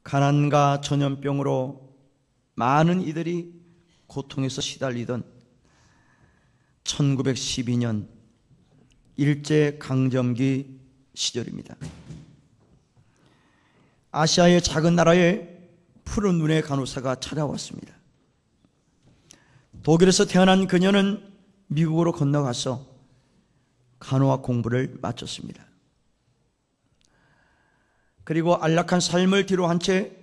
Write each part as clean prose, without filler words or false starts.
가난과 전염병으로 많은 이들이 고통에서 시달리던 1912년 일제강점기 시절입니다. 아시아의 작은 나라에 푸른 눈의 간호사가 찾아왔습니다. 독일에서 태어난 그녀는 미국으로 건너가서 간호학 공부를 마쳤습니다. 그리고 안락한 삶을 뒤로 한 채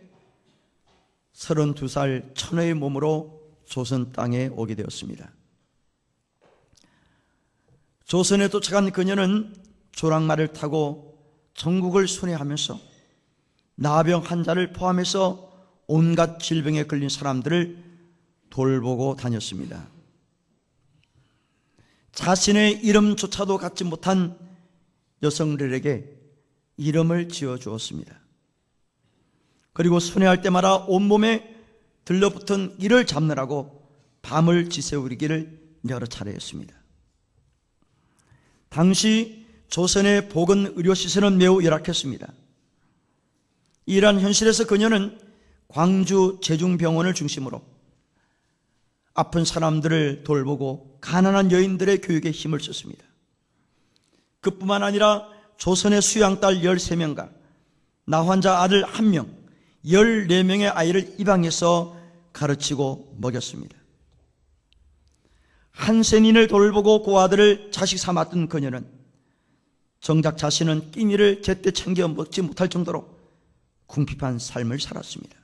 32살 처녀의 몸으로 조선 땅에 오게 되었습니다. 조선에 도착한 그녀는 조랑말을 타고 전국을 순회하면서 나병 환자를 포함해서 온갖 질병에 걸린 사람들을 돌보고 다녔습니다. 자신의 이름조차도 갖지 못한 여성들에게 이름을 지어주었습니다. 그리고 순회할 때마다 온몸에 들러붙은 이를 잡느라고 밤을 지새우기를 여러 차례 했습니다. 당시 조선의 보건의료시설은 매우 열악했습니다. 이러한 현실에서 그녀는 광주 제중병원을 중심으로 아픈 사람들을 돌보고 가난한 여인들의 교육에 힘을 썼습니다. 그뿐만 아니라 조선의 수양딸 13명과 나환자 아들 1명, 14명의 아이를 입양해서 가르치고 먹였습니다. 한센인을 돌보고 그 아들을 자식 삼았던 그녀는 정작 자신은 끼니를 제때 챙겨 먹지 못할 정도로 궁핍한 삶을 살았습니다.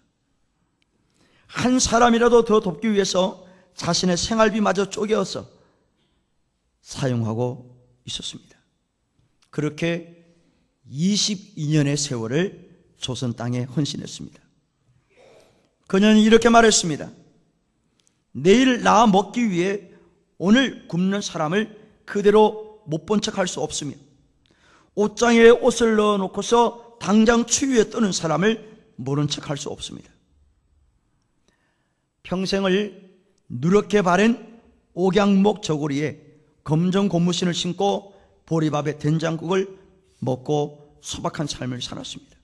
한 사람이라도 더 돕기 위해서 자신의 생활비마저 쪼개어서 사용하고 있었습니다. 그렇게 22년의 세월을 조선 땅에 헌신했습니다. 그녀는 이렇게 말했습니다. 내일 나 먹기 위해 오늘 굶는 사람을 그대로 못 본 척할 수 없으며 옷장에 옷을 넣어놓고서 당장 추위에 떠는 사람을 모른 척할 수 없습니다. 평생을 누렇게 바른 옥양목 저고리에 검정 고무신을 신고 보리밥에 된장국을 먹고 소박한 삶을 살았습니다.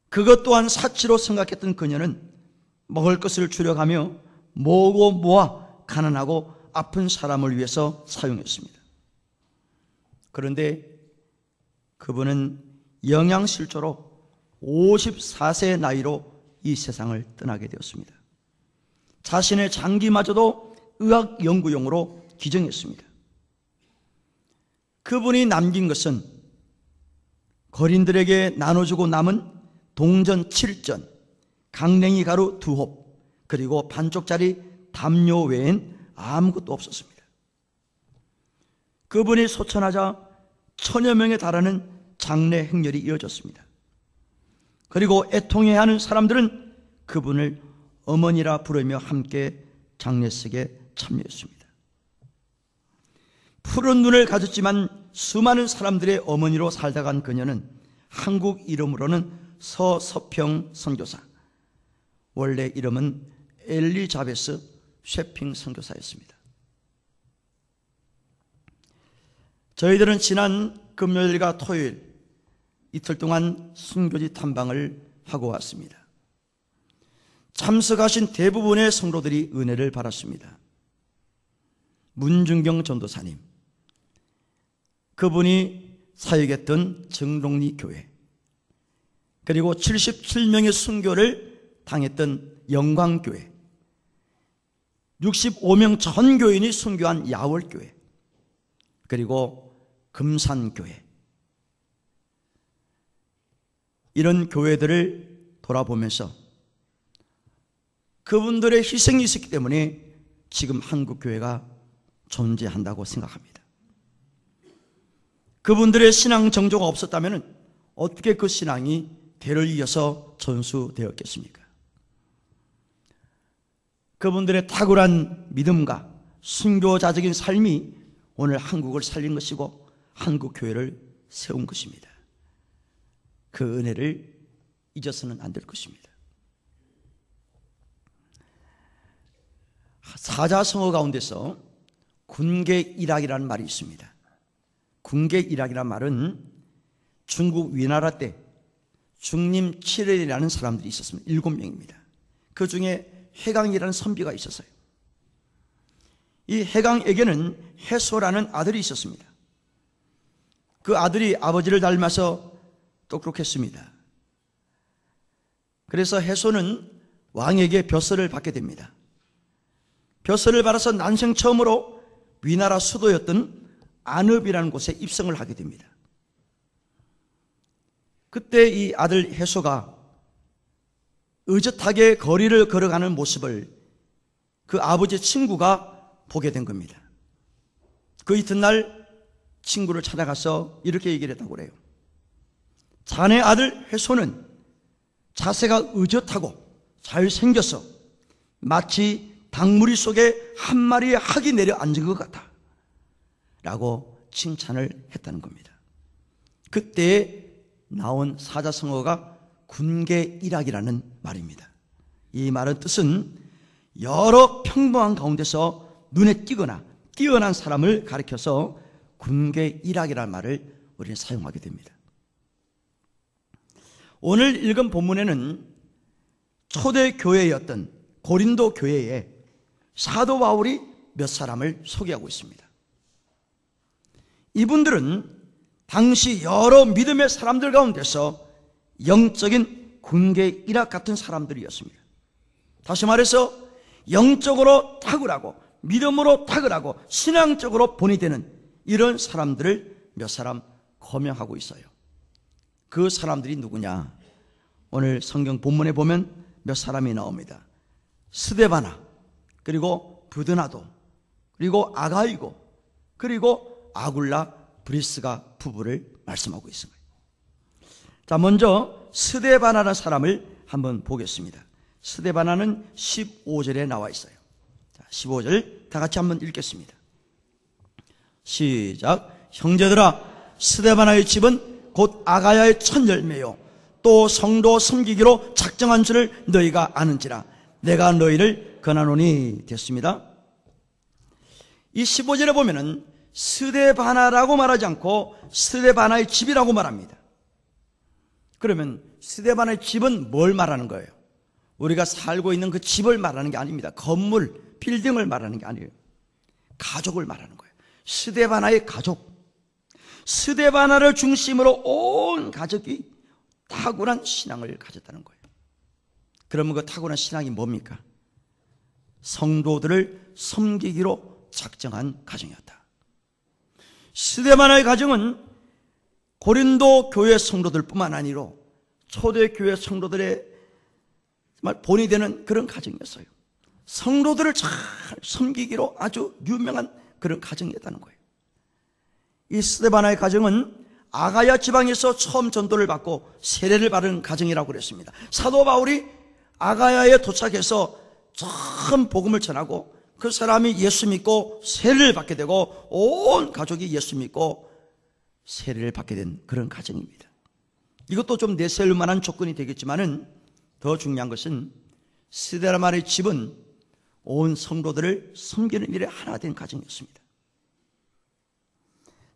그것 또한 사치로 생각했던 그녀는 먹을 것을 줄여가며 모으고 모아 가난하고 아픈 사람을 위해서 사용했습니다. 그런데 그분은 영양실조로 54세 나이로 이 세상을 떠나게 되었습니다. 자신의 장기마저도 의학 연구용으로 기증했습니다. 그분이 남긴 것은 거린들에게 나눠주고 남은 동전 7전, 강냉이 가루 2홉, 그리고 반쪽짜리 담요 외엔 아무것도 없었습니다. 그분이 소천하자 1000여 명에 달하는 장례 행렬이 이어졌습니다. 그리고 애통해야 하는 사람들은 그분을 어머니라 부르며 함께 장례식에 참여했습니다. 푸른 눈을 가졌지만 수많은 사람들의 어머니로 살다 간 그녀는 한국 이름으로는 서서평 선교사, 원래 이름은 엘리자베스 쉐핑 선교사였습니다. 저희들은 지난 금요일과 토요일 이틀 동안 순교지 탐방을 하고 왔습니다. 참석하신 대부분의 성도들이 은혜를 받았습니다. 문중경 전도사님, 그분이 사역했던 정동리 교회, 그리고 77명의 순교를 당했던 영광교회, 65명 전 교인이 순교한 야월교회, 그리고 금산교회, 이런 교회들을 돌아보면서 그분들의 희생이 있었기 때문에 지금 한국교회가 존재한다고 생각합니다. 그분들의 신앙 정조가 없었다면 어떻게 그 신앙이 대를 이어서 전수되었겠습니까? 그분들의 탁월한 믿음과 순교자적인 삶이 오늘 한국을 살린 것이고 한국교회를 세운 것입니다. 그 은혜를 잊어서는 안 될 것입니다. 사자성어 가운데서 군계일학이라는 말이 있습니다. 군계일학이라는 말은 중국 위나라 때 중림 7일이라는 사람들이 있었습니다. 7명입니다. 그 중에 해강이라는 선비가 있었어요. 이 해강에게는 해소라는 아들이 있었습니다. 그 아들이 아버지를 닮아서 똑똑했습니다. 그래서 해소는 왕에게 벼슬을 받게 됩니다. 벼슬을 받아서 난생 처음으로 위나라 수도였던 안읍이라는 곳에 입성을 하게 됩니다. 그때 이 아들 해소가 의젓하게 거리를 걸어가는 모습을 그 아버지의 친구가 보게 된 겁니다. 그 이튿날 친구를 찾아가서 이렇게 얘기를 했다고 그래요. 자네 아들 해소는 자세가 의젓하고 잘생겨서 마치 닭무리 속에 한 마리의 학이 내려 앉은 것 같아 라고 칭찬을 했다는 겁니다. 그때 나온 사자성어가 군계일학이라는 말입니다. 이 말의 뜻은 여러 평범한 가운데서 눈에 띄거나 뛰어난 사람을 가리켜서 군계일학이라는 말을 우리는 사용하게 됩니다. 오늘 읽은 본문에는 초대 교회였던 고린도 교회에 사도 바울이 몇 사람을 소개하고 있습니다. 이분들은 당시 여러 믿음의 사람들 가운데서 영적인 군계일학 같은 사람들이었습니다. 다시 말해서 영적으로 탁월하고 믿음으로 탁월하고 신앙적으로 본이 되는 이런 사람들을 몇 사람 거명하고 있어요. 그 사람들이 누구냐? 오늘 성경 본문에 보면 몇 사람이 나옵니다. 스데바나, 그리고 부드나도, 그리고 아가이고, 그리고 아굴라 브리스가 부부를 말씀하고 있습니다. 자, 먼저 스데바나라는 사람을 한번 보겠습니다. 스데바나는 15절에 나와 있어요. 자, 15절 다 같이 한번 읽겠습니다. 시작. 형제들아, 스데바나의 집은 곧 아가야의 첫 열매요 또 성도 섬기기로 작정한 줄을 너희가 아는지라 내가 너희를 권하노니. 됐습니다. 이 15절에 보면은 스데바나라고 말하지 않고 스데바나의 집이라고 말합니다. 그러면 스데바나의 집은 뭘 말하는 거예요? 우리가 살고 있는 그 집을 말하는 게 아닙니다. 건물, 빌딩을 말하는 게 아니에요. 가족을 말하는 거예요. 스데바나의 가족, 스데바나를 중심으로 온 가족이 탁월한 신앙을 가졌다는 거예요. 그러면 그 탁월한 신앙이 뭡니까? 성도들을 섬기기로 작정한 가정이었다. 스데바나의 가정은 고린도 교회 성도들뿐만 아니라 초대교회 성도들의 정말 본이 되는 그런 가정이었어요. 성도들을 잘 섬기기로 아주 유명한 그런 가정이었다는 거예요. 이 스데바나의 가정은 아가야 지방에서 처음 전도를 받고 세례를 받은 가정이라고 그랬습니다. 사도 바울이 아가야에 도착해서 처음 복음을 전하고 그 사람이 예수 믿고 세례를 받게 되고 온 가족이 예수 믿고 세례를 받게 된 그런 가정입니다. 이것도 좀 내세울 만한 조건이 되겠지만은 더 중요한 것은 스데바나의 집은 온 성도들을 섬기는 일에 하나 된 가정이었습니다.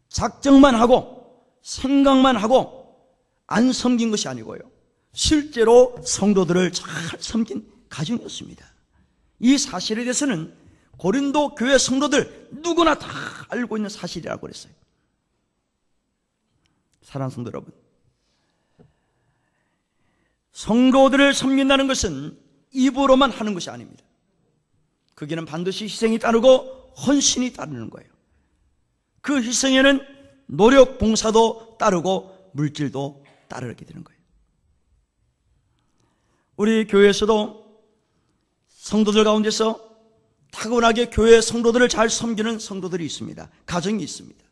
작정만 하고 생각만 하고 안 섬긴 것이 아니고요, 실제로 성도들을 잘 섬긴 가정이었습니다. 이 사실에 대해서는 고린도 교회 성도들 누구나 다 알고 있는 사실이라고 그랬어요. 사랑하는 성도 여러분, 성도들을 섬긴다는 것은 입으로만 하는 것이 아닙니다. 거기는 반드시 희생이 따르고 헌신이 따르는 거예요. 그 희생에는 노력, 봉사도 따르고 물질도 따르게 되는 거예요. 우리 교회에서도 성도들 가운데서 타고나게 교회 성도들을 잘 섬기는 성도들이 있습니다. 가정이 있습니다.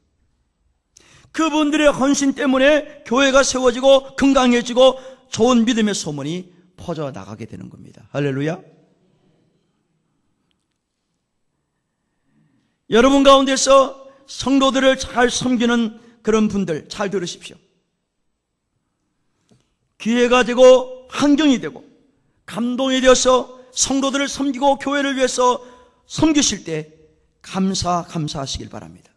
그분들의 헌신 때문에 교회가 세워지고 건강해지고 좋은 믿음의 소문이 퍼져나가게 되는 겁니다. 할렐루야. 여러분 가운데서 성도들을 잘 섬기는 그런 분들 잘 들으십시오. 기회가 되고 환경이 되고 감동이 되어서 성도들을 섬기고 교회를 위해서 섬기실 때 감사하시길 바랍니다.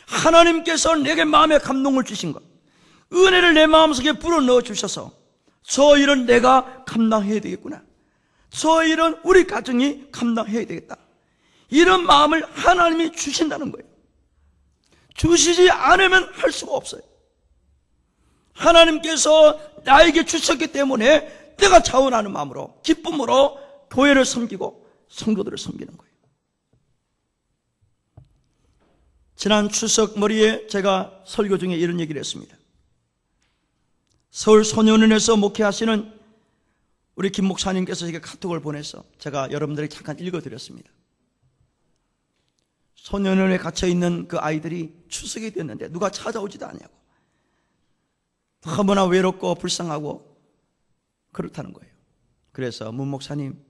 하나님께서 내게 마음에 감동을 주신 것, 은혜를 내 마음속에 불어넣어 주셔서 저 일은 내가 감당해야 되겠구나, 저 일은 우리 가정이 감당해야 되겠다, 이런 마음을 하나님이 주신다는 거예요. 주시지 않으면 할 수가 없어요. 하나님께서 나에게 주셨기 때문에 내가 자원하는 마음으로, 기쁨으로 교회를 섬기고 성도들을 섬기는 거예요. 지난 추석 머리에 제가 설교 중에 이런 얘기를 했습니다. 서울 소년원에서 목회하시는 우리 김 목사님께서 제게 카톡을 보내서 제가 여러분들에게 잠깐 읽어드렸습니다. 소년원에 갇혀있는 그 아이들이 추석이 됐는데 누가 찾아오지도 않냐고, 너무나 외롭고 불쌍하고 그렇다는 거예요. 그래서 문 목사님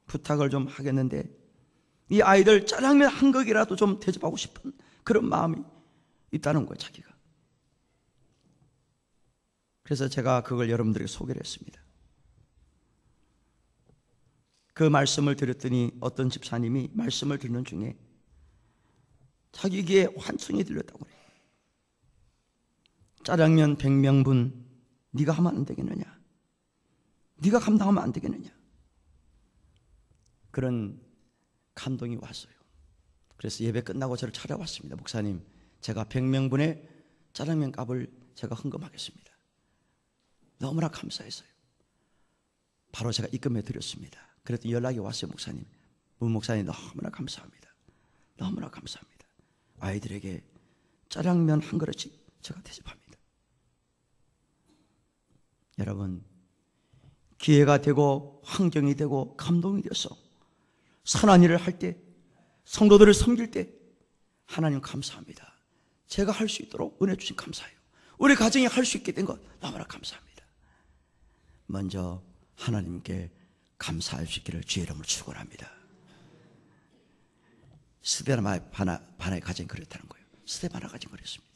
부탁을 좀 하겠는데 이 아이들 짜장면 한 곡이라도 좀 대접하고 싶은 그런 마음이 있다는 거예요, 자기가. 그래서 제가 그걸 여러분들에게 소개를 했습니다. 그 말씀을 드렸더니 어떤 집사님이 말씀을 듣는 중에 자기 귀에 환청이 들렸다고 그래요. 짜장면 100명분 네가 하면 안 되겠느냐, 네가 감당하면 안 되겠느냐, 그런 감동이 왔어요. 그래서 예배 끝나고 저를 찾아왔습니다. 목사님, 제가 100명분의 짜장면 값을 제가 헌금하겠습니다. 너무나 감사했어요. 바로 제가 입금해 드렸습니다. 그랬더니 연락이 왔어요. 목사님, 문 목사님 너무나 감사합니다. 너무나 감사합니다. 아이들에게 짜장면 한 그릇씩 제가 대접합니다. 여러분, 기회가 되고 환경이 되고 감동이 돼서 선한 일을 할 때, 성도들을 섬길 때 하나님 감사합니다. 제가 할 수 있도록 은혜 주신 감사해요. 우리 가정이 할 수 있게 된 것 너무나 감사합니다. 먼저 하나님께 감사할 수 있기를 주의 이름으로 축원합니다. 스데바나의 가정이 그랬다는 거예요. 스데바나 가정이 그랬습니다.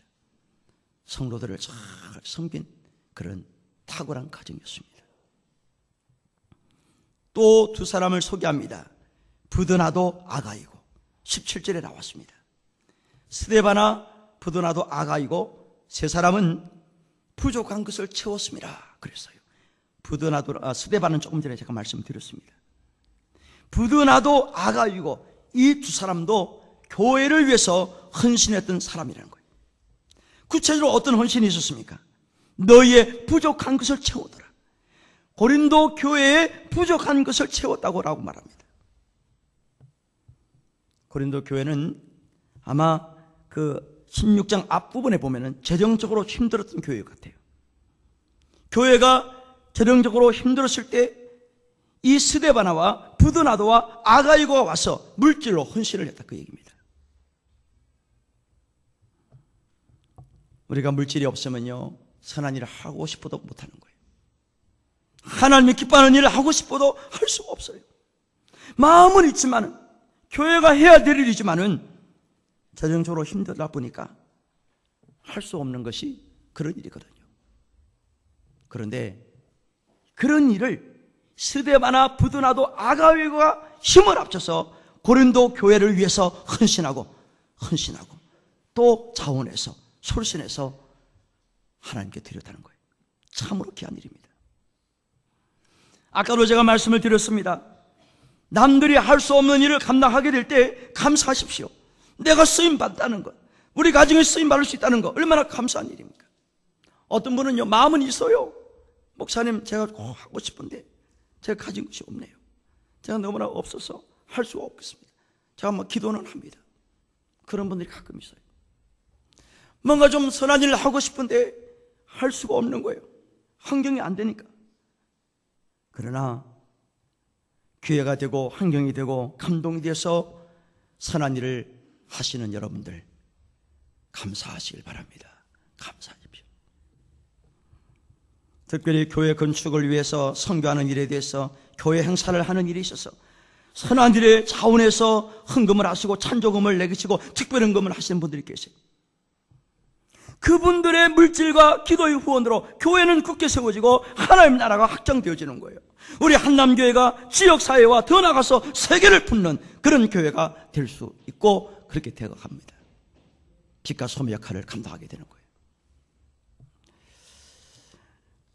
성도들을 잘 섬긴 그런 탁월한 가정이었습니다. 또 두 사람을 소개합니다. 부드나도 아가이고, 17절에 나왔습니다. 스데바나, 부드나도 아가이고 세 사람은 부족한 것을 채웠습니다. 그랬어요. 스데바는 조금 전에 제가 말씀드렸습니다. 부드나도 아가이고 이 두 사람도 교회를 위해서 헌신했던 사람이라는 거예요. 구체적으로 어떤 헌신이 있었습니까? 너희의 부족한 것을 채우더라. 고린도 교회에 부족한 것을 채웠다고 라고 말합니다. 고린도 교회는 아마 그 16장 앞부분에 보면은 재정적으로 힘들었던 교회 같아요. 교회가 재정적으로 힘들었을 때 이 스데바나와 부드나도와 아가이고가 와서 물질로 헌신을 했다, 그 얘기입니다. 우리가 물질이 없으면요, 선한 일을 하고 싶어도 못하는 거예요. 하나님이 기뻐하는 일을 하고 싶어도 할 수가 없어요. 마음은 있지만은, 교회가 해야 될 일이지만은 재정적으로 힘들다 보니까 할 수 없는 것이 그런 일이거든요. 그런데 그런 일을 스데바나, 부드나도, 아가이고가 힘을 합쳐서 고린도 교회를 위해서 헌신하고 또 자원해서 솔선해서 하나님께 드렸다는 거예요. 참으로 귀한 일입니다. 아까도 제가 말씀을 드렸습니다. 남들이 할 수 없는 일을 감당하게 될 때 감사하십시오. 내가 쓰임받다는 것, 우리 가정에 쓰임받을 수 있다는 것, 얼마나 감사한 일입니까? 어떤 분은요, 마음은 있어요. 목사님, 제가 꼭 하고 싶은데 제가 가진 것이 없네요. 제가 너무나 없어서 할 수가 없겠습니다. 제가 기도는 합니다. 그런 분들이 가끔 있어요. 뭔가 좀 선한 일을 하고 싶은데 할 수가 없는 거예요. 환경이 안 되니까. 그러나 기회가 되고 환경이 되고 감동이 돼서 선한 일을 하시는 여러분들 감사하시길 바랍니다. 감사하십시오. 특별히 교회 건축을 위해서 선교하는 일에 대해서 교회 행사를 하는 일이 있어서 선한 일에 자원해서 헌금을 하시고 찬조금을 내기시고 특별헌금을 하시는 분들이 계세요. 그분들의 물질과 기도의 후원으로 교회는 굳게 세워지고 하나님 나라가 확장되어지는 거예요. 우리 한남교회가 지역사회와 더 나아가서 세계를 품는 그런 교회가 될 수 있고 그렇게 되어갑니다. 빛과 소금 역할을 감당하게 되는 거예요.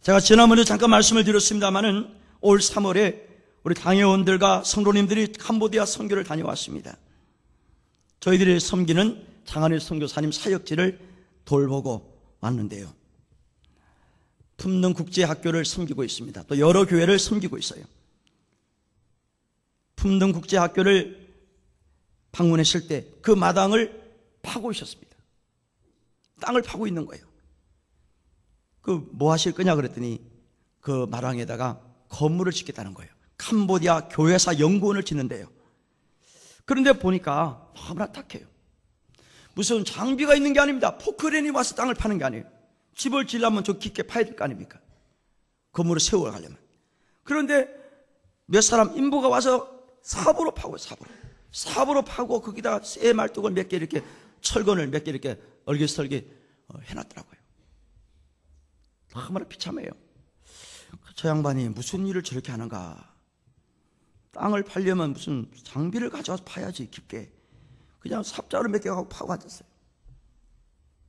제가 지난번에 잠깐 말씀을 드렸습니다마는 올 3월에 우리 당회원들과 성도님들이 캄보디아 선교를 다녀왔습니다. 저희들이 섬기는 장한일 선교사님 사역지를 돌보고 왔는데요. 품능국제학교를 섬기고 있습니다. 또 여러 교회를 섬기고 있어요. 품능국제학교를 방문했을 때 그 마당을 파고 있었습니다. 땅을 파고 있는 거예요. 그 뭐 하실 거냐 그랬더니 그 마당에다가 건물을 짓겠다는 거예요. 캄보디아 교회사 연구원을 짓는데요. 그런데 보니까 너무나 탁해요. 무슨 장비가 있는 게 아닙니다. 포크레인이 와서 땅을 파는 게 아니에요. 집을 지으려면 좀 깊게 파야 될 거 아닙니까? 건물을 세워가려면. 그런데 몇 사람 인부가 와서 삽으로 파고요. 삽으로 파고 거기다가 쇠 말뚝을 몇 개 이렇게 철근을 몇 개 이렇게 얼기설기 해놨더라고요. 너무나 비참해요. 저 양반이 무슨 일을 저렇게 하는가. 땅을 팔려면 무슨 장비를 가져와서 파야지 깊게. 그냥 삽자루 몇 개 갖고 파고 앉았어요.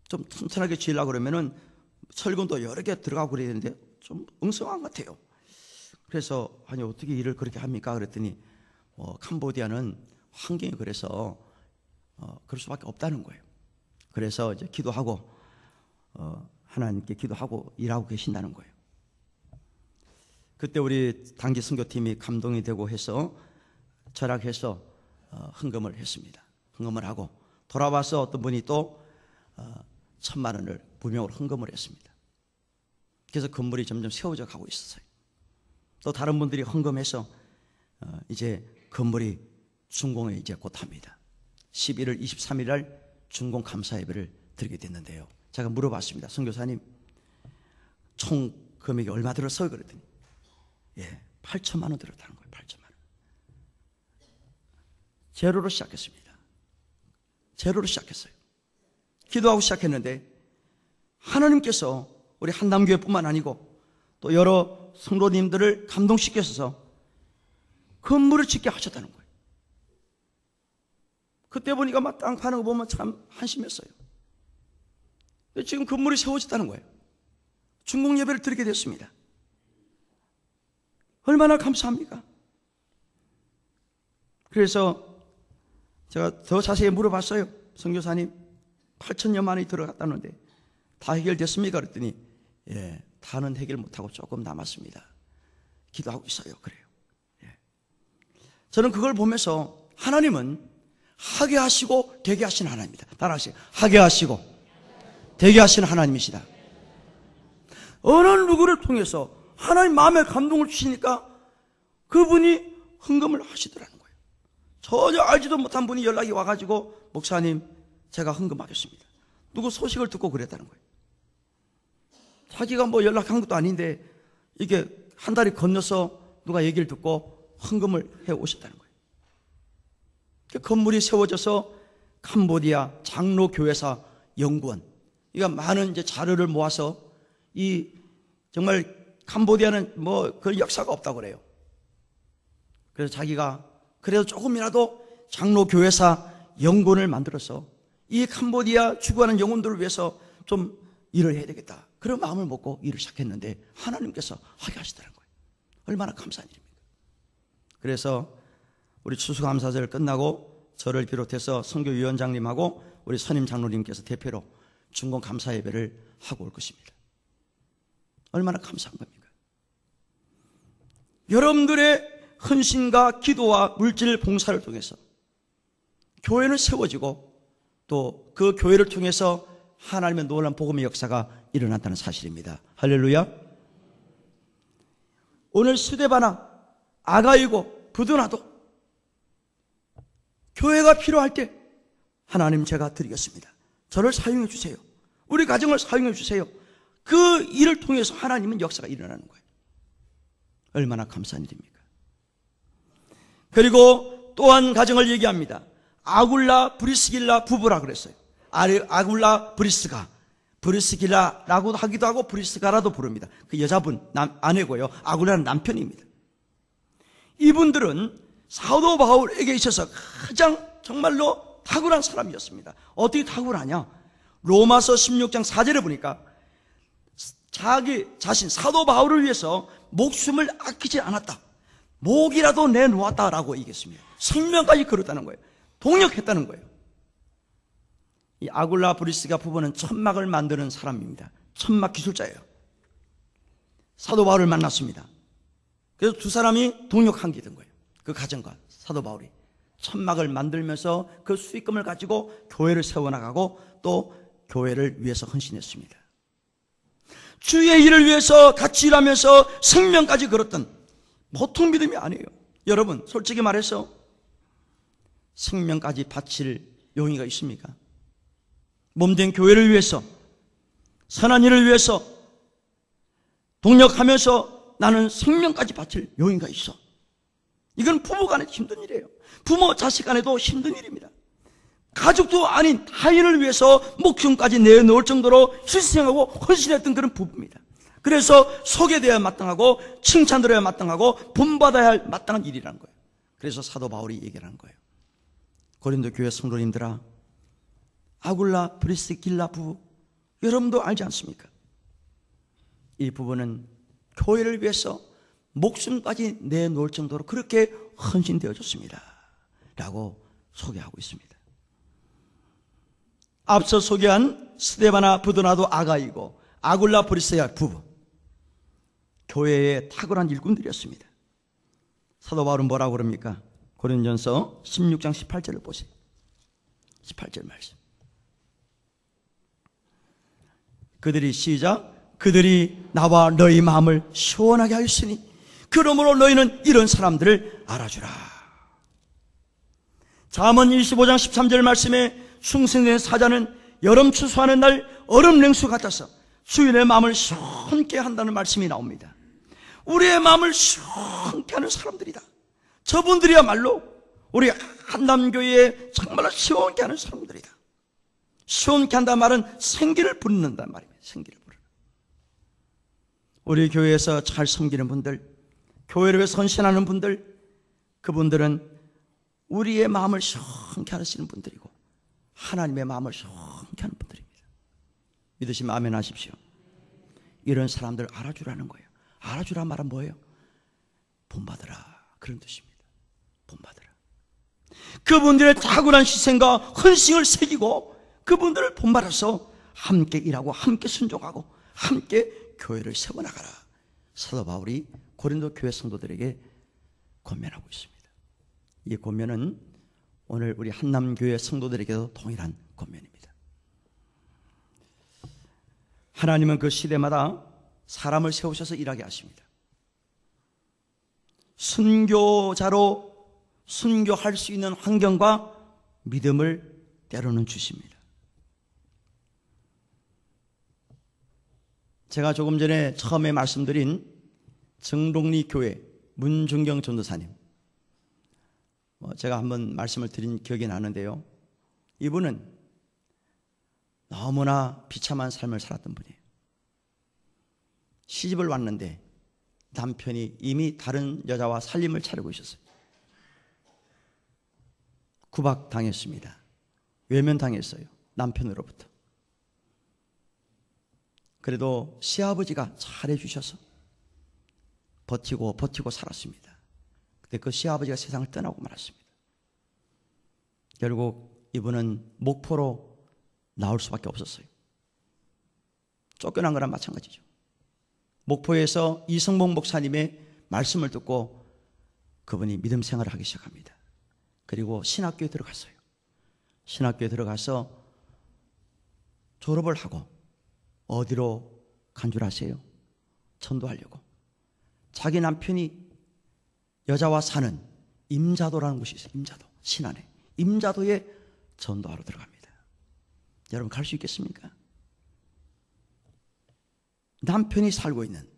좀 튼튼하게 지으려고 그러면은 철근도 여러 개 들어가고 그래야 되는데 좀 엉성한 것 같아요. 그래서 아니 어떻게 일을 그렇게 합니까? 그랬더니 캄보디아는 환경이 그래서 그럴 수밖에 없다는 거예요. 그래서 이제 기도하고 하나님께 기도하고 일하고 계신다는 거예요. 그때 우리 단기 선교팀이 감동이 되고 해서 절약해서 헌금을 했습니다. 헌금을 하고 돌아와서 어떤 분이 또 1,000만 원을 무명으로 헌금을 했습니다. 그래서 건물이 점점 세워져 가고 있었어요. 또 다른 분들이 헌금해서 이제 건물이 준공에 이제 곧 합니다. 11월 23일 날 준공 감사 예배를 드리게 됐는데요. 제가 물어봤습니다. 선교사님, 총 금액이 얼마 들었어요? 그랬더니 8천만 원 들었다는 거예요. 8천만 원. 제로로 시작했습니다. 제로로 시작했어요. 기도하고 시작했는데 하나님께서 우리 한남교회뿐만 아니고 또 여러 성도님들을 감동시켜서 건물을 짓게 하셨다는 거예요. 그때 보니까 막 땅 파는 거 보면 참 한심했어요. 지금 건물이 세워졌다는 거예요. 준공 예배를 드리게 됐습니다. 얼마나 감사합니까? 그래서 제가 더 자세히 물어봤어요. 선교사님 8천여만 원이 들어갔다는데 다 해결됐습니까? 그랬더니 다는 해결 못하고 조금 남았습니다. 기도하고 있어요. 그래요. 저는 그걸 보면서 하나님은 하게 하시고 되게 하시는 하나님입니다. 따라하세요. 하게 하시고 되게 하시는 하나님이시다. 어느 누구를 통해서 하나님 마음에 감동을 주시니까 그분이 헌금을 하시더라는 거예요. 전혀 알지도 못한 분이 연락이 와가지고 목사님 제가 헌금하겠습니다. 누구 소식을 듣고 그랬다는 거예요. 자기가 뭐 연락한 것도 아닌데 이게 한 달이 건너서 누가 얘기를 듣고 헌금을 해 오셨다는 거예요. 건물이 세워져서 캄보디아 장로교회사 연구원, 이가 많은 이제 자료를 모아서 이 정말 캄보디아는 뭐 그 역사가 없다고 그래요. 그래서 자기가 그래도 조금이라도 장로교회사 연구원을 만들어서 이 캄보디아 죽어가는 영혼들을 위해서 좀 일을 해야 되겠다. 그런 마음을 먹고 일을 시작했는데 하나님께서 하게 하시더라는 거예요. 얼마나 감사한 일입니까? 그래서 우리 추수감사절 끝나고 저를 비롯해서 선교위원장님하고 우리 선임 장로님께서 대표로 준공 감사 예배를 하고 올 것입니다. 얼마나 감사한 겁니까? 여러분들의 헌신과 기도와 물질 봉사를 통해서 교회는 세워지고 또 그 교회를 통해서 하나님의 놀라운 복음의 역사가 일어났다는 사실입니다. 할렐루야. 오늘 스데바나 아가이고 부두나도 교회가 필요할 때 하나님 제가 드리겠습니다. 저를 사용해 주세요. 우리 가정을 사용해 주세요. 그 일을 통해서 하나님은 역사가 일어나는 거예요. 얼마나 감사한 일입니까? 그리고 또 한 가정을 얘기합니다. 아굴라 브리스길라 부부라 그랬어요. 아굴라 브리스길라라고 하기도 하고 브리스가라도 부릅니다. 그 여자분 아내고요. 아굴라는 남편입니다. 이분들은 사도 바울에게 있어서 가장 정말로 탁월한 사람이었습니다. 어떻게 탁월하냐? 로마서 16장 4절에 보니까 자기 자신 사도 바울을 위해서 목숨을 아끼지 않았다. 목이라도 내놓았다라고 얘기했습니다. 생명까지 걸었다는 거예요. 동력했다는 거예요. 이 아굴라 브리스가 부부는 천막을 만드는 사람입니다. 천막 기술자예요. 사도 바울을 만났습니다. 그래서 두 사람이 동력한 게 된 거예요. 그 가정과 사도 바울이 천막을 만들면서 그 수익금을 가지고 교회를 세워나가고 또 교회를 위해서 헌신했습니다. 주의 일을 위해서 같이 일하면서 생명까지 걸었던 보통 믿음이 아니에요. 여러분, 솔직히 말해서 생명까지 바칠 용의가 있습니까? 몸된 교회를 위해서, 선한 일을 위해서 동력하면서 나는 생명까지 바칠 용의가 있어. 이건 부부간에 힘든 일이에요. 부모 자식 간에도 힘든 일입니다. 가족도 아닌 타인을 위해서 목숨까지 내놓을 정도로 희생하고 헌신했던 그런 부부입니다. 그래서 소개되어야 마땅하고 칭찬들어야 마땅하고 본받아야 할 마땅한 일이라는 거예요. 그래서 사도 바울이 얘기를 하는 거예요. 고린도 교회 성도님들아, 아굴라 브리스길라 부부, 여러분도 알지 않습니까? 이 부부는 교회를 위해서 목숨까지 내놓을 정도로 그렇게 헌신되어졌습니다 라고 소개하고 있습니다. 앞서 소개한 스데바나 부도나도 아가이고 아굴라 브리스야 부부, 교회의 탁월한 일꾼들이었습니다. 사도 바울은 뭐라고 그럽니까? 고린도전서 16장 18절을 보세요. 18절 말씀. 그들이 시작, 그들이 나와 너희 마음을 시원하게 하였으니 그러므로 너희는 이런 사람들을 알아주라. 잠언 25장 13절 말씀에 충성된 사자는 여름 추수하는 날 얼음 냉수 같아서 주인의 마음을 시원케 한다는 말씀이 나옵니다. 우리의 마음을 시원케 하는 사람들이다. 저분들이야말로 우리 한남교회에 정말로 시원케 하는 사람들이다. 시원케 한다는 말은 생기를 부른다는 말입니다. 생기를 부르는. 우리 교회에서 잘 섬기는 분들, 교회를 위해 헌신하는 분들, 그분들은 우리의 마음을 시원케 하시는 분들이고 하나님의 마음을 시원케 하는 분들입니다. 믿으시면 아멘 하십시오. 이런 사람들 알아주라는 거예요. 알아주란 말은 뭐예요? 본받으라, 그런 뜻입니다. 본받으라. 그분들의 탁월한 희생과 헌신을 새기고 그분들을 본받아서 함께 일하고 함께 순종하고 함께 교회를 세워나가라. 사도 바울이 고린도 교회 성도들에게 권면하고 있습니다. 이 권면은 오늘 우리 한남교회 성도들에게도 동일한 권면입니다. 하나님은 그 시대마다 사람을 세우셔서 일하게 하십니다. 순교자로 순교할 수 있는 환경과 믿음을 때로는 주십니다. 제가 조금 전에 처음에 말씀드린 정동리 교회 문중경 전도사님, 제가 한번 말씀을 드린 기억이 나는데요. 이분은 너무나 비참한 삶을 살았던 분이에요. 시집을 왔는데 남편이 이미 다른 여자와 살림을 차리고 있었어요. 구박당했습니다. 외면당했어요. 남편으로부터. 그래도 시아버지가 잘해주셔서 버티고 살았습니다. 근데 그 시아버지가 세상을 떠나고 말았습니다. 결국 이분은 목포로 나올 수밖에 없었어요. 쫓겨난 거랑 마찬가지죠. 목포에서 이성봉 목사님의 말씀을 듣고 그분이 믿음 생활을 하기 시작합니다. 그리고 신학교에 들어갔어요. 신학교에 들어가서 졸업을 하고 어디로 간 줄 아세요? 전도하려고. 자기 남편이 여자와 사는 임자도라는 곳이 있어요. 임자도, 신안에. 임자도에 전도하러 들어갑니다. 여러분 갈 수 있겠습니까? 남편이 살고 있는,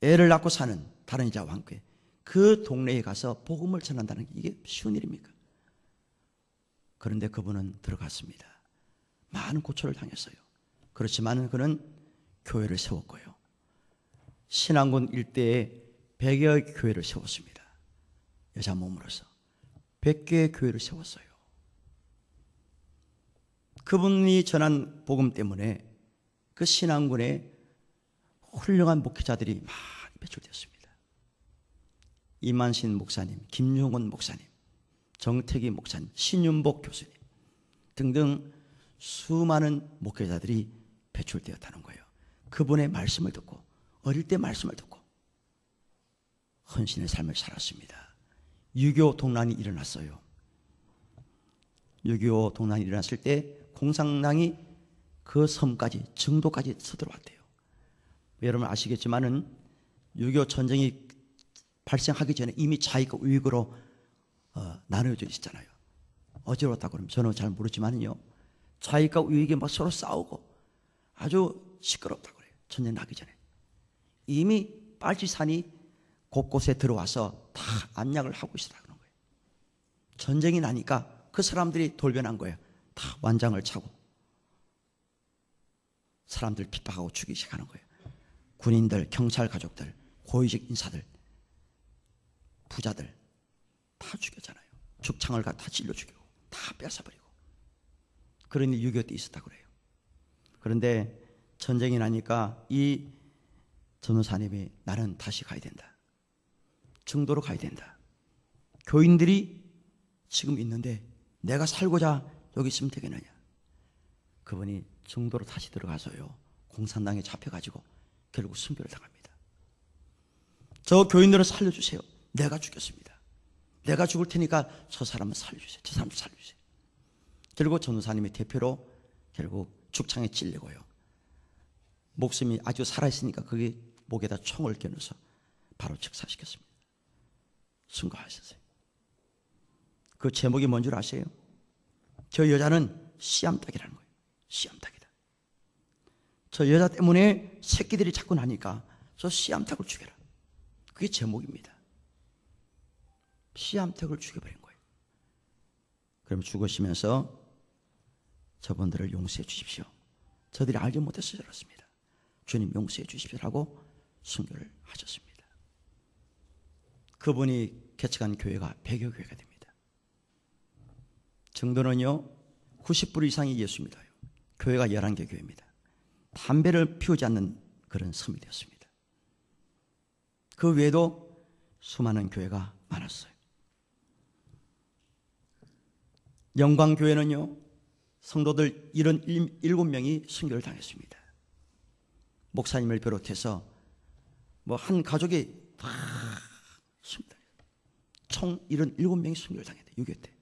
애를 낳고 사는 다른 여자와 함께 그 동네에 가서 복음을 전한다는 게 이게 쉬운 일입니까? 그런데 그분은 들어갔습니다. 많은 고초를 당했어요. 그렇지만 그는 교회를 세웠고요. 신안군 일대에 100여의 교회를 세웠습니다. 여자 몸으로서 100개의 교회를 세웠어요. 그분이 전한 복음 때문에 그 신안군에 훌륭한 목회자들이 많이 배출되었습니다. 이만신 목사님, 김용원 목사님, 정태기 목사님, 신윤복 교수님 등등 수많은 목회자들이 배출되었다는 거예요. 그분의 말씀을 듣고, 어릴 때 말씀을 듣고 헌신의 삶을 살았습니다. 6.25 동란이 일어났어요. 6.25 동란이 일어났을 때 공산당이 그 섬까지, 정도까지 서들어왔대요. 여러분 아시겠지만은 6.25 전쟁이 발생하기 전에 이미 좌익과 우익으로 나누어져 있었잖아요. 어지러웠다고 그러면 저는 잘 모르지만요, 좌익과 우익이 막 서로 싸우고 아주 시끄럽다고 그래요. 전쟁 나기 전에 이미 빨치산이 곳곳에 들어와서 다 압력을 하고 있었다는 거예요. 전쟁이 나니까 그 사람들이 돌변한 거예요. 다 완장을 차고 사람들 핍박하고 죽이기 시작하는 거예요. 군인들, 경찰 가족들, 고위직 인사들, 부자들 다 죽였잖아요. 죽창을 다 찔러 죽이고 다 뺏어버리고. 그런 일이 6.25 때 있었다고 그래요. 그런데 전쟁이 나니까 이 전도사님이 나는 다시 가야 된다. 정도로 가야 된다. 교인들이 지금 있는데 내가 살고자 여기 있으면 되겠느냐. 그분이 정도로 다시 들어가서요, 공산당에 잡혀가지고 결국 순교를 당합니다. 저 교인들을 살려주세요. 내가 죽겠습니다. 내가 죽을 테니까 저 사람은 살려주세요. 저 사람 살려주세요. 결국 전도사님이 대표로 결국 죽창에 찔리고요, 목숨이 아주 살아있으니까 거기 목에다 총을 겨누어서 바로 즉사시켰습니다. 순교하셨어요. 그 제목이 뭔 줄 아세요? 저 여자는 씨암탉이라는 거예요. 씨암탉이다. 저 여자 때문에 새끼들이 자꾸 나니까 저 씨암탉을 죽여라. 그게 제목입니다. 씨암탉을 죽여버린 거예요. 그럼 죽으시면서 저분들을 용서해 주십시오. 저들이 알지 못해서 저렇습니다. 주님 용서해 주십시오라고 순교를 하셨습니다. 그분이 개척한 교회가 배교교회가 됩니다. 정도는요 90% 이상이 예수 믿어요. 교회가 11개 교회입니다. 담배를 피우지 않는 그런 섬이 되었습니다. 그 외에도 수많은 교회가 많았어요. 영광교회는요 성도들 77명이 순교를 당했습니다. 목사님을 비롯해서 한 가족이 다 총 77명이 순교를 당했대. 6.25 때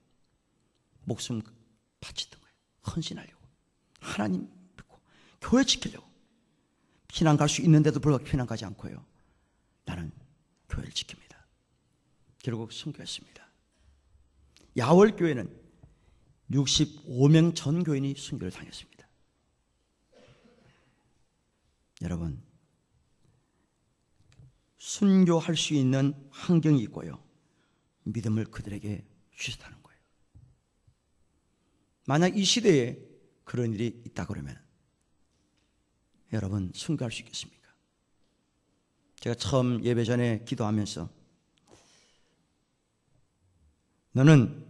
목숨 바쳤던 거예요. 헌신하려고, 하나님 믿고 교회 지키려고. 피난 갈 수 있는데도 불구하고 피난 가지 않고요, 나는 교회를 지킵니다. 결국 순교했습니다. 야월교회는 65명 전 교인이 순교를 당했습니다. 여러분, 순교할 수 있는 환경이 있고요, 믿음을 그들에게 주셨다는 거예요. 만약 이 시대에 그런 일이 있다 그러면 여러분 순교할 수 있겠습니까? 제가 처음 예배 전에 기도하면서 너는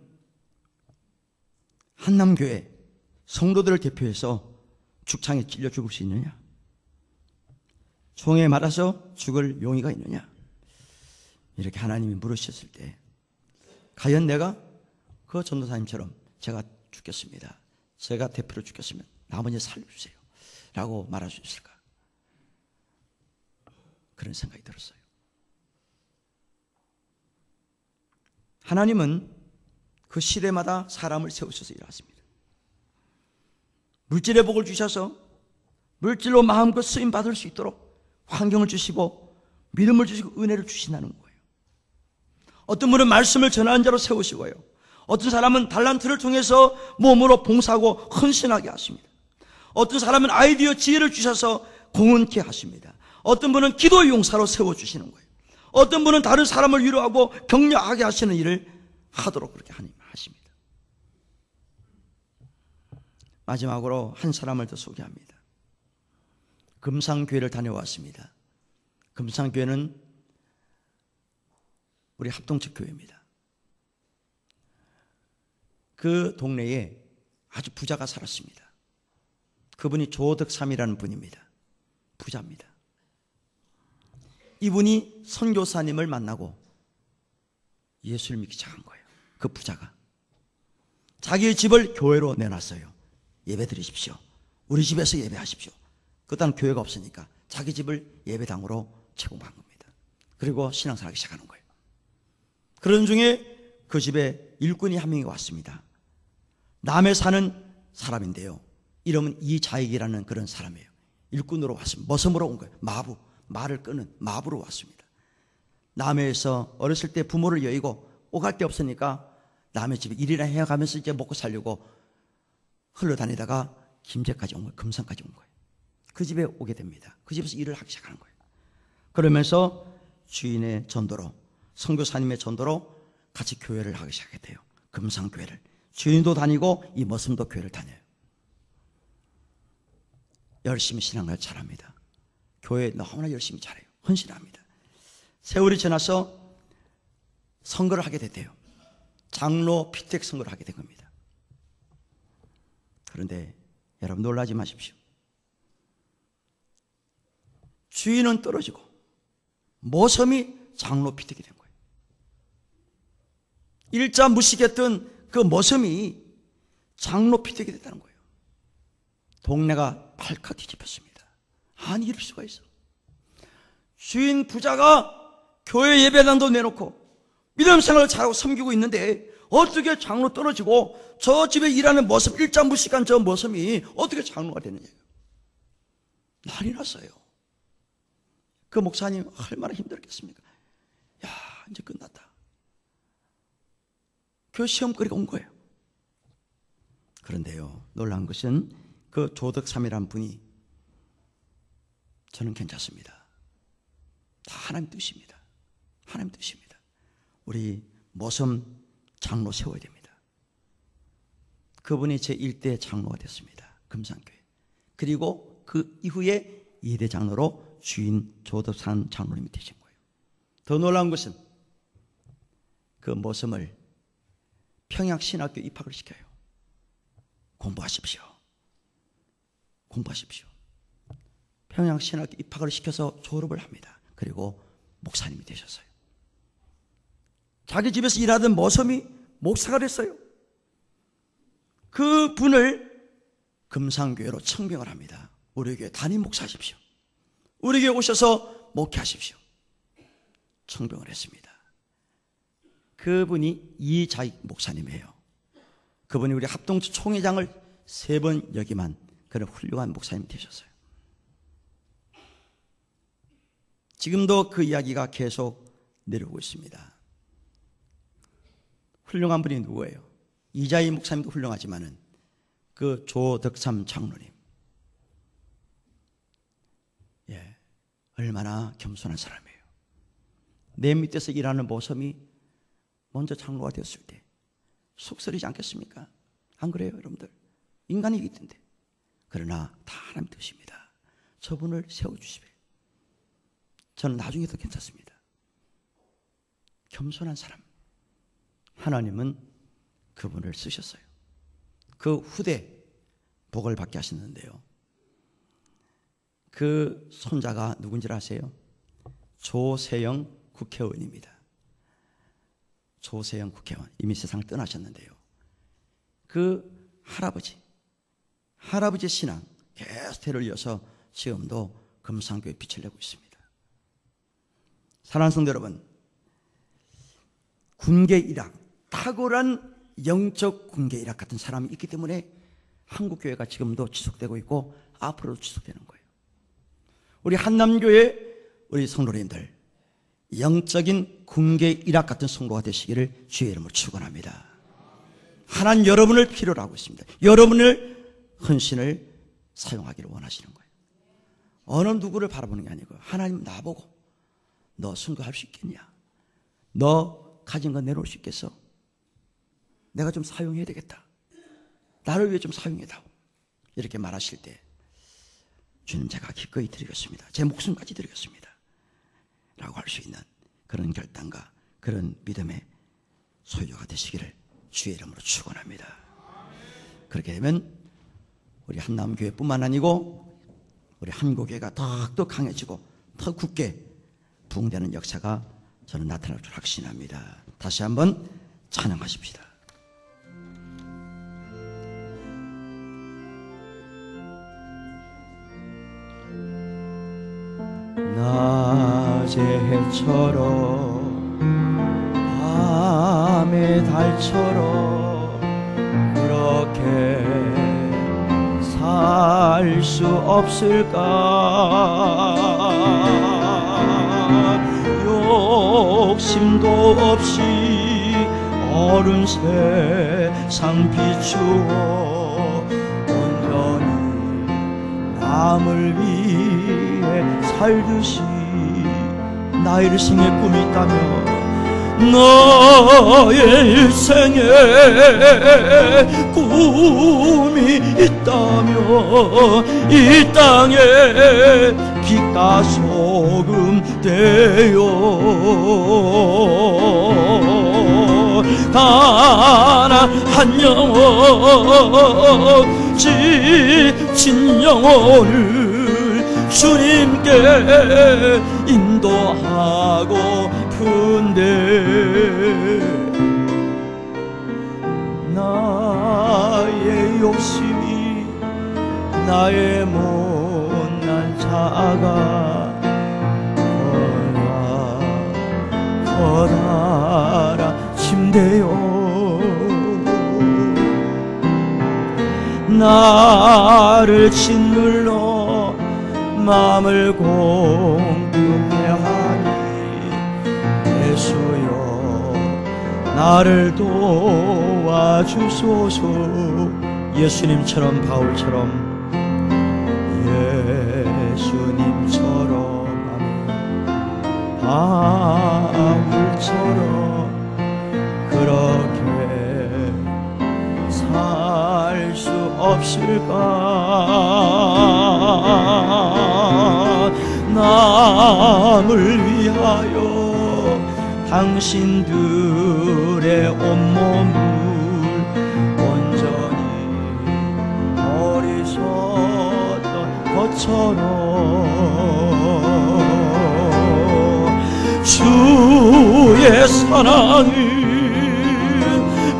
한남교회 성도들을 대표해서 죽창에 찔려 죽을 수 있느냐? 총에 맞아서 죽을 용의가 있느냐? 이렇게 하나님이 물으셨을 때 과연 내가 그 전도사님처럼 제가 죽겠습니다, 제가 대표로 죽겠으면 나 먼저 살려주세요 라고 말할 수 있을까? 그런 생각이 들었어요. 하나님은 그 시대마다 사람을 세우셔서 일하십니다. 물질의 복을 주셔서 물질로 마음껏 쓰임 받을 수 있도록 환경을 주시고 믿음을 주시고 은혜를 주신다는 거예요. 어떤 분은 말씀을 전하는 자로 세우시고요, 어떤 사람은 달란트를 통해서 몸으로 봉사하고 헌신하게 하십니다. 어떤 사람은 아이디어 지혜를 주셔서 공헌케 하십니다. 어떤 분은 기도 용사로 세워주시는 거예요. 어떤 분은 다른 사람을 위로하고 격려하게 하시는 일을 하도록 그렇게 하나님 하십니다. 마지막으로 한 사람을 더 소개합니다. 금상교회를 다녀왔습니다. 금상교회는 우리 합동측 교회입니다. 그 동네에 아주 부자가 살았습니다. 그분이 조덕삼이라는 분입니다. 부자입니다. 이분이 선교사님을 만나고 예수를 믿기 시작한 거예요. 그 부자가 자기의 집을 교회로 내놨어요. 예배 드리십시오. 우리 집에서 예배하십시오. 그딴 교회가 없으니까 자기 집을 예배당으로 제공한 겁니다. 그리고 신앙생활하기 시작하는 거예요. 그런 중에 그 집에 일꾼이 한 명이 왔습니다. 남해 사는 사람인데요, 이름은 이자익이라는 그런 사람이에요. 일꾼으로 왔습니다. 머슴으로 온 거예요. 마부, 말을 끄는 마부로 왔습니다. 남해에서 어렸을 때 부모를 여의고 오갈 데 없으니까 남의 집에 일이나 해가면서 이제 먹고 살려고 흘러다니다가 김제까지 온 거예요. 금산까지 온 거예요. 그 집에 오게 됩니다. 그 집에서 일을 하기 시작하는 거예요. 그러면서 주인의 전도로, 선교사님의 전도로 같이 교회를 하기 시작하게 돼요. 금산교회를. 주인도 다니고 이 머슴도 교회를 다녀요. 열심히 신앙을 잘합니다. 교회 너무나 열심히 잘해요. 헌신합니다. 세월이 지나서 선거를 하게 됐대요. 장로 피택 선거를 하게 된 겁니다. 그런데 여러분 놀라지 마십시오. 주인은 떨어지고 모섬이 장로 피택이 된 거예요. 일자 무식했던 그 모섬이 장로 피택이 됐다는 거예요. 동네가 발칵 뒤집혔습니다. 아니 이럴 수가 있어. 주인 부자가 교회 예배당도 내놓고 믿음 생활을 잘하고 섬기고 있는데 어떻게 장로 떨어지고 저 집에 일하는 모섬, 일자 무식한 저 모섬이 어떻게 장로가 되느냐. 난리 났어요. 그 목사님 얼마나 힘들었겠습니까? 야, 이제 끝났다. 그 시험거리가 온 거예요. 그런데요, 놀라운 것은 그 조덕삼이란 분이 저는 괜찮습니다. 다 하나님 뜻입니다. 하나님 뜻입니다. 우리 모섬 장로 세워야 됩니다. 그분이 제1대 장로가 됐습니다. 금산교회. 그리고 그 이후에 2대 장로로 주인 조덕삼 장로님이 되신 거예요. 더 놀라운 것은 그 모섬을 평양신학교 입학을 시켜요. 공부하십시오. 공부하십시오. 평양신학교 입학을 시켜서 졸업을 합니다. 그리고 목사님이 되셨어요. 자기 집에서 일하던 모섬이 목사가 됐어요. 그 분을 금산교회로 청빙을 합니다. 우리 교회 담임 목사하십시오. 우리 교회 오셔서 목회하십시오. 청빙을 했습니다. 그분이 이자익 목사님이에요. 그분이 우리 합동체 총회장을 3번 역임한 그런 훌륭한 목사님이 되셨어요. 지금도 그 이야기가 계속 내려오고 있습니다. 훌륭한 분이 누구예요? 이자익 목사님도 훌륭하지만은 그 조덕삼 장로님, 예, 얼마나 겸손한 사람이에요. 내 밑에서 일하는 모섬이 먼저 장로가 되었을 때 속쓰리지 않겠습니까? 안 그래요, 여러분들? 인간이기 때문에. 그러나 다 하나님 뜻입니다. 저분을 세워주시면 저는 나중에 더 괜찮습니다. 겸손한 사람. 하나님은 그분을 쓰셨어요. 그 후대 복을 받게 하셨는데요, 그 손자가 누군지 아세요? 조세영 국회의원입니다. 조세영 국회의원, 이미 세상을 떠나셨는데요, 그 할아버지의 신앙 계속 대를 이어서 지금도 금산교회 빛을 내고 있습니다. 사랑하는 성도 여러분, 군계 일학, 탁월한 영적 군계 일학 같은 사람이 있기 때문에 한국교회가 지금도 지속되고 있고 앞으로도 지속되는 거예요. 우리 한남교회 우리 성도님들 영적인 군계 일학 같은 성도가 되시기를 주의 이름으로 축원합니다. 하나님 여러분을 필요로 하고 있습니다. 여러분을 헌신을 사용하기를 원하시는 거예요. 어느 누구를 바라보는 게 아니고 하나님 나보고 너 순교할 수 있겠냐? 너 가진 거 내놓을 수 있겠어? 내가 좀 사용해야 되겠다. 나를 위해 좀 사용해다오. 이렇게 말하실 때 주님 제가 기꺼이 드리겠습니다. 제 목숨까지 드리겠습니다. 라고 할 수 있는 그런 결단과 그런 믿음의 소유가 되시기를 주의 이름으로 축원합니다. 그렇게 되면 우리 한남교회뿐만 아니고 우리 한국교회가 더욱더 강해지고 더 굳게 부흥되는 역사가 저는 나타날 줄 확신합니다. 다시 한번 찬양하십시다. 낮의 해처럼 밤의 달처럼 그렇게 살 수 없을까? 욕심도 없이 어른 세상 비추어 온전히 남을 위해 살듯이 나의 일생에 꿈이 있다면 나의 일생에 꿈이 있다면 이 땅에 빛과 소금 되어 단 한 영혼 지친 영혼을 주님께 인도하고픈데 나의 욕심이 나의 못난 자아가 커다란 침대요 나를 짓눌러 마음을 공급해 하니 예수여 나를 도와주소서. 예수님처럼 바울처럼 예수님처럼 바울처럼 그렇게 살 수 없을까? 남을 위하여 당신들의 온몸을 온전히 버리셨던 것처럼 주의 사랑을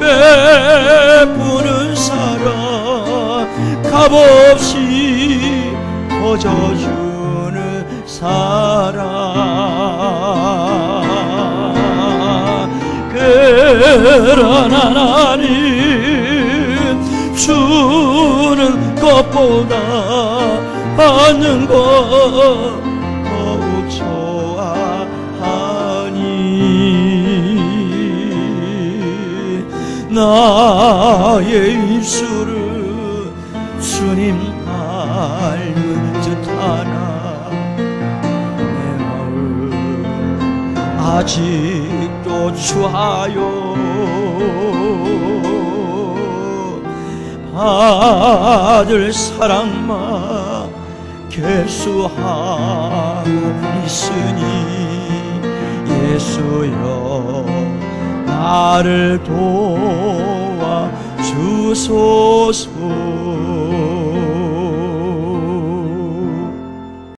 베푸는 사랑 값없이 거저주는 사랑 그러나 나는 주는 것보다 받는 것 더욱 좋아하니 나의 입술은 주님 닮은 듯하나 내 마음 아직도 주하여 받을 사랑만 계수하고 있으니 예수여 나를 도와주소서.